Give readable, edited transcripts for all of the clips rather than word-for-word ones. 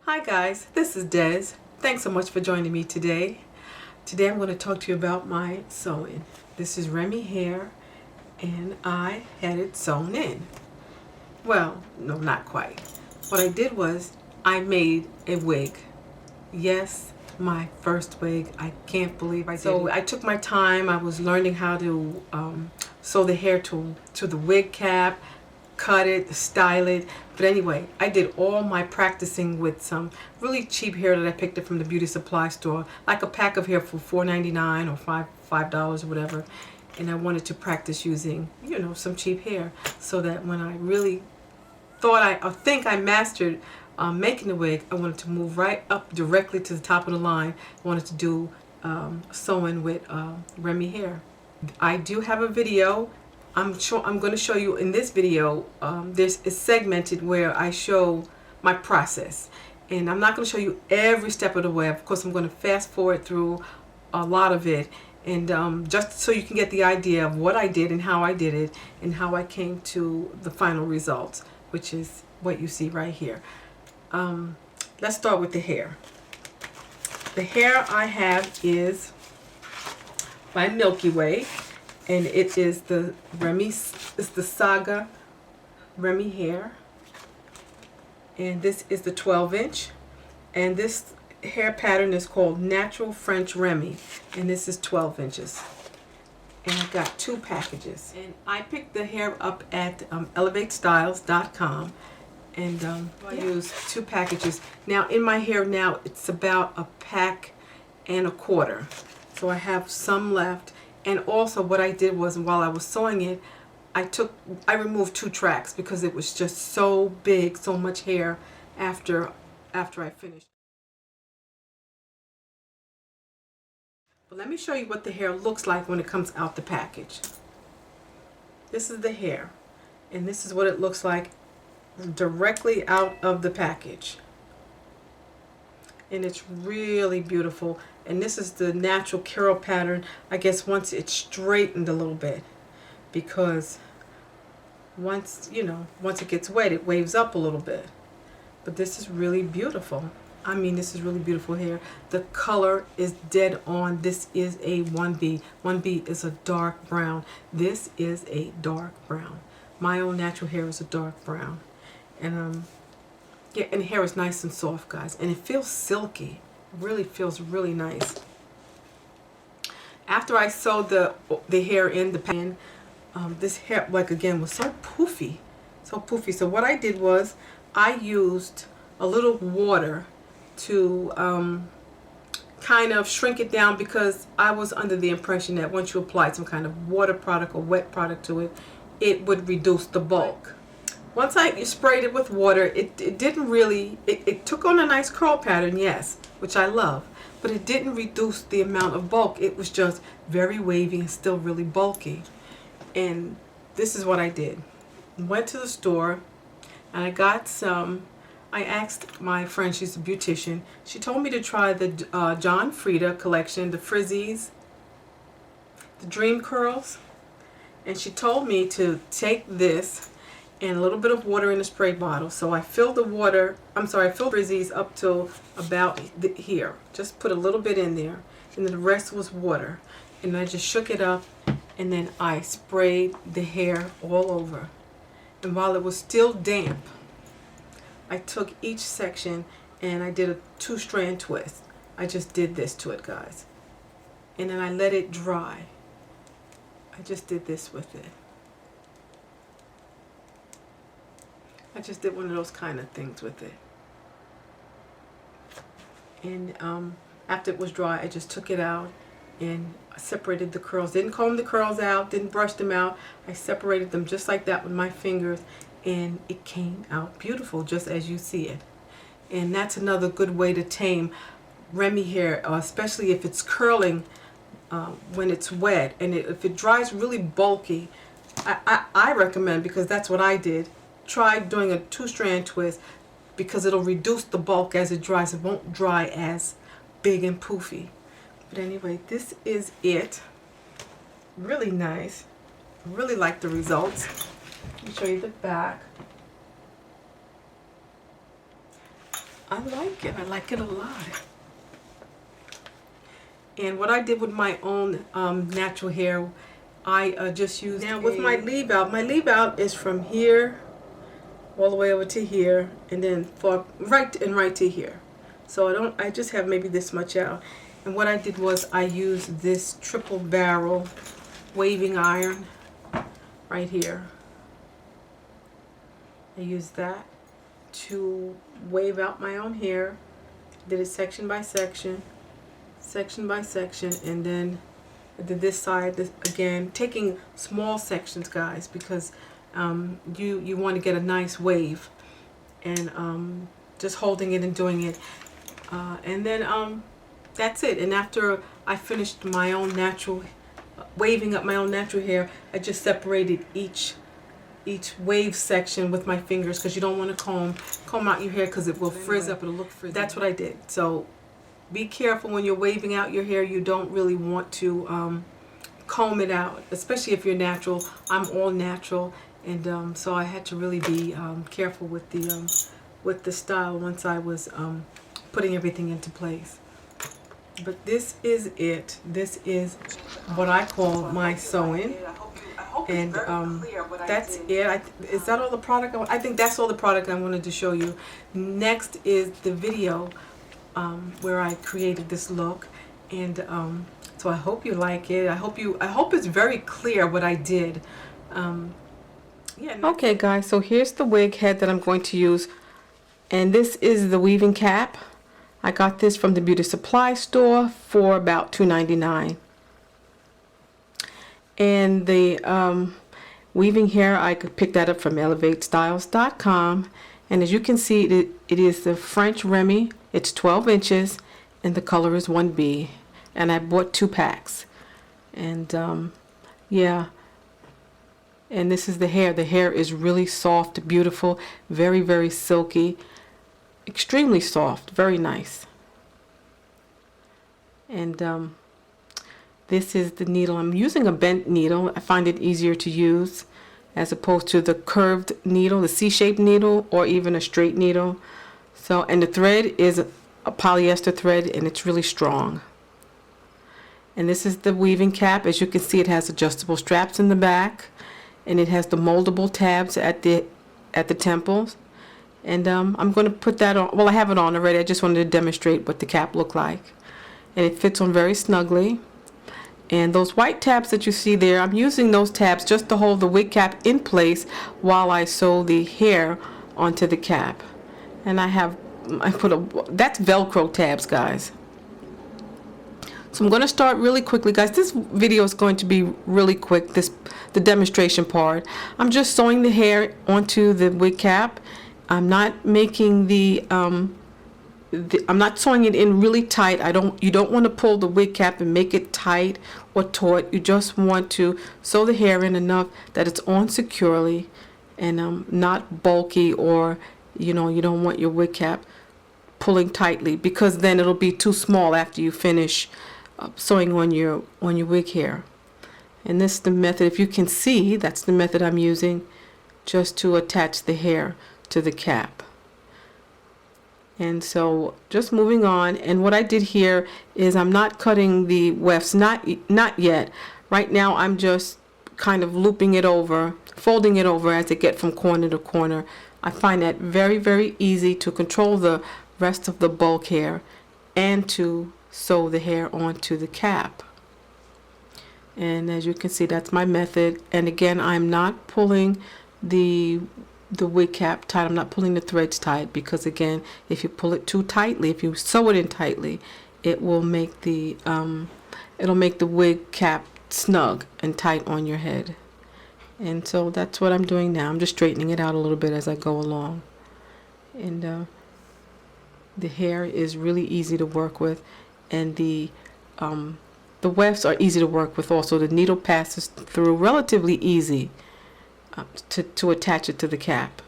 Hi guys, this is Des. Thanks so much for joining me today. Today I'm going to talk to you about my sewing. This is Remy hair and I had it sewn in. Well, no, not quite. What I did was I made a wig. Yes, my first wig. I can't believe I did it. I took my time. I was learning how to sew the hair to the wig cap, cut it, style it. But anyway, I did all my practicing with some really cheap hair that I picked up from the beauty supply store, like a pack of hair for $4.99 or $5 or whatever. And I wanted to practice using, you know, some cheap hair, so that when I really think I mastered making the wig, I wanted to move right up directly to the top of the line. I wanted to do sewing with Remy hair. I do have a video. I'm going to show you in this video. This is segmented where I show my process, and I'm not going to show you every step of the way. Of course, I'm going to fast forward through a lot of it, and just so you can get the idea of what I did and how I did it and how I came to the final results, which is what you see right here. Let's start with the hair. The hair I have is by Milky Way, and it is the Saga Remy hair, and this is the 12-inch, and this hair pattern is called Natural French Remy, and this is 12 inches. And I got two packages, and I picked the hair up at elevatestyles.com, and I used two packages. Now in my hair now it's about a pack and a quarter, so I have some left. And also what I did was, while I was sewing it, I removed 2 tracks because it was just so big, so much hair after I finished. But let me show you what the hair looks like when it comes out the package. This is the hair, and this is what it looks like directly out of the package. And it's really beautiful. And this is the natural curl pattern, I guess, once it's straightened a little bit, because once it gets wet, it waves up a little bit. But this is really beautiful. I mean, this is really beautiful hair. The color is dead on. This is a 1B. 1B is a dark brown. This is a dark brown. My own natural hair is a dark brown. And yeah, and the hair is nice and soft, guys, and it feels silky. It really feels really nice. After I sewed the hair in the pan, this hair, like, again, was so poofy, so poofy. So what I did was I used a little water to kind of shrink it down, because I was under the impression that once you applied some kind of water product or wet product to it, it would reduce the bulk. Once I sprayed it with water, it didn't really, it took on a nice curl pattern, yes, which I love, but it didn't reduce the amount of bulk. It was just very wavy and still really bulky. And this is what I did. Went to the store and I got some. I asked my friend, she's a beautician, she told me to try the John Frieda collection, the Frizzies, the Dream Curls, and she told me to take this and a little bit of water in a spray bottle. So I filled the Frizzies up to about here. Just put a little bit in there, and then the rest was water. And I just shook it up, and then I sprayed the hair all over. And while it was still damp, I took each section and I did a 2-strand twist. I just did this to it, guys. And then I let it dry. I just did this with it. I just did one of those kind of things with it. And after it was dry, I just took it out and separated the curls. Didn't comb the curls out, didn't brush them out. I separated them just like that with my fingers, and it came out beautiful, just as you see it. And that's another good way to tame Remy hair, especially if it's curling when it's wet. And if it dries really bulky, I recommend, because that's what I did, try doing a 2-strand twist, because it'll reduce the bulk as it dries. It won't dry as big and poofy. But anyway, this is it. Really nice. Really like the results. Let me show you the back. I like it. I like it a lot. And what I did with my own natural hair, I just used, now with my leave out is from here all the way over to here, and then right to here. So I just have maybe this much out. And what I did was I used this triple barrel waving iron right here. I used that to wave out my own hair. Did it section by section, and then I did this side again, taking small sections, guys, because you want to get a nice wave, and just holding it and doing it, and then that's it. And after I finished my own natural, waving up my own natural hair, I just separated each wave section with my fingers, because you don't want to comb out your hair, because it will frizz up. It'll look frizzy. That's what I did. So be careful when you're waving out your hair. You don't really want to comb it out, especially if you're natural. I'm all natural, and so I had to really be careful with the style once I was putting everything into place. But this is it. This is what I call my sewing. And that's it. Is that all the product? I think that's all the product I wanted to show you. Next is the video where I created this look, and so I hope you like it. I hope it's very clear what I did. Yeah. Okay, guys. So here's the wig head that I'm going to use, and this is the weaving cap. I got this from the beauty supply store for about $2.99. And the weaving hair, I could pick that up from elevatestyles.com. And as you can see, it is the French Remy. It's 12 inches, and the color is 1B. And I bought 2 packs. And yeah. And this is the hair. The hair is really soft, beautiful, very, very silky. Extremely soft, very nice. And this is the needle. I'm using a bent needle. I find it easier to use as opposed to the curved needle, the C-shaped needle, or even a straight needle. So, and the thread is a polyester thread, and it's really strong. And this is the weaving cap. As you can see, it has adjustable straps in the back, and it has the moldable tabs at the temples. And I'm going to put that on. Well, I have it on already. I just wanted to demonstrate what the cap looked like. And it fits on very snugly. And those white tabs that you see there, I'm using those tabs just to hold the wig cap in place while I sew the hair onto the cap. And that's Velcro tabs, guys. So I'm going to start really quickly, guys. This video is going to be really quick, the demonstration part. I'm just sewing the hair onto the wig cap. I'm not making I'm not sewing it in really tight. You don't want to pull the wig cap and make it tight or taut. You just want to sew the hair in enough that it's on securely and not bulky, or you don't want your wig cap pulling tightly, because then it'll be too small after you finish sewing on your wig hair. And this is the method. If you can see, that's the method I'm using just to attach the hair to the cap. And so just moving on, and what I did here is I'm not cutting the wefts, not yet. Right now I'm just kind of looping it over, folding it over as I get from corner to corner. I find that very, very easy to control the rest of the bulk hair and to sew the hair onto the cap. And as you can see, that's my method. And again, I'm not pulling the wig cap tight. I'm not pulling the threads tight, because again, if you pull it too tightly, if you sew it in tightly, it will make it'll make the wig cap snug and tight on your head. And so that's what I'm doing now. I'm just straightening it out a little bit as I go along. And the hair is really easy to work with, and the wefts are easy to work with also. The needle passes through relatively easy to attach it to the cap.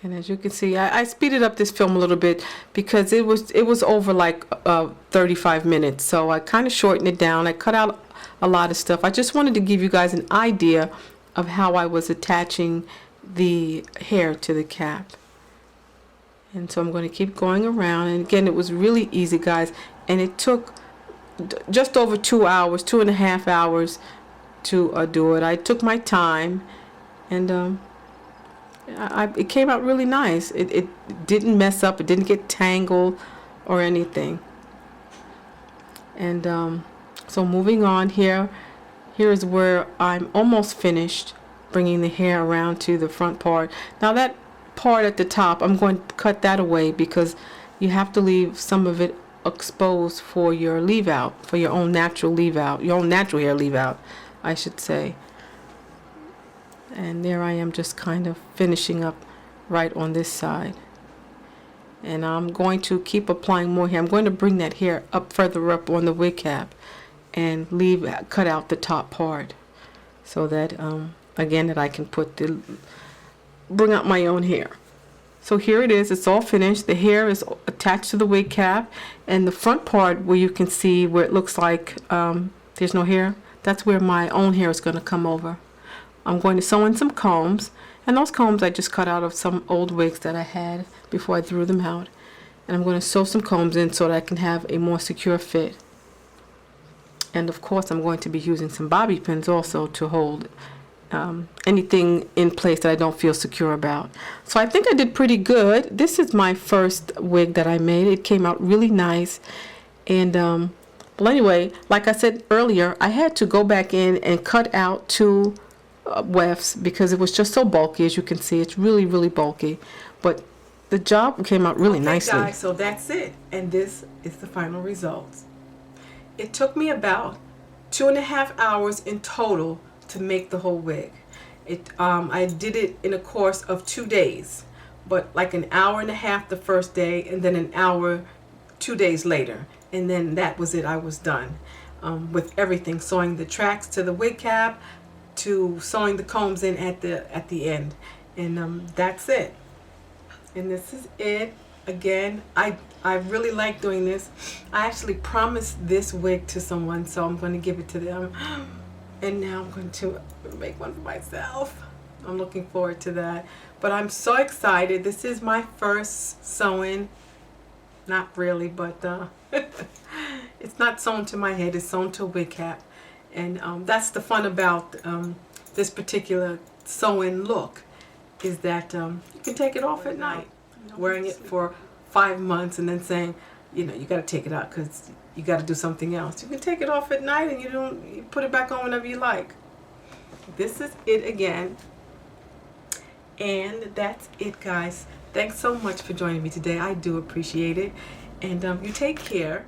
And as you can see, I speeded up this film a little bit because it was over like 35 minutes. So I kind of shortened it down. I cut out a lot of stuff. I just wanted to give you guys an idea of how I was attaching the hair to the cap. And so I'm going to keep going around, and again, it was really easy, guys, and it took just over 2 hours, 2.5 hours to do it. I took my time, and it came out really nice. It didn't mess up, it didn't get tangled or anything. And so moving on here is where I'm almost finished bringing the hair around to the front part. Now that part at the top, I'm going to cut that away because you have to leave some of it exposed for your leave out, for your own natural leave out, your own natural hair leave out, I should say. And there I am, just kind of finishing up right on this side. And I'm going to keep applying more hair. I'm going to bring that hair up further up on the wig cap and cut out the top part so that again, that I can bring out my own hair. So here it is, it's all finished. The hair is attached to the wig cap, and the front part where you can see where it looks like there's no hair, that's where my own hair is going to come over. I'm going to sew in some combs, and those combs I just cut out of some old wigs that I had before I threw them out. And I'm going to sew some combs in so that I can have a more secure fit. And of course I'm going to be using some bobby pins also to hold anything in place that I don't feel secure about. So I think I did pretty good. This is my first wig that I made. It came out really nice. And well, anyway, like I said earlier, I had to go back in and cut out 2 wefts because it was just so bulky. As you can see, it's really, really bulky. But the job came out really nicely. Guys, so that's it. And this is the final results. It took me about 2.5 hours in total to make the whole wig. I did it in a course of 2 days, but like an hour and a half the first day, and then an hour 2 days later, and then that was it. I was done with everything, sewing the tracks to the wig cap, to sewing the combs in at the end, and that's it. And this is it. Again, I really like doing this. I actually promised this wig to someone, so I'm going to give it to them. And now I'm going to make one for myself. I'm looking forward to that. But I'm so excited. This is my first sewing. Not really, but it's not sewn to my head. It's sewn to a wig cap. And that's the fun about this particular sewing look, is that you can take it off at night. Wearing it for 5 months and then saying, you got to take it out because you got to do something else. You can take it off at night and you put it back on whenever you like. This is it again. And that's it, guys. Thanks so much for joining me today. I do appreciate it. And you take care.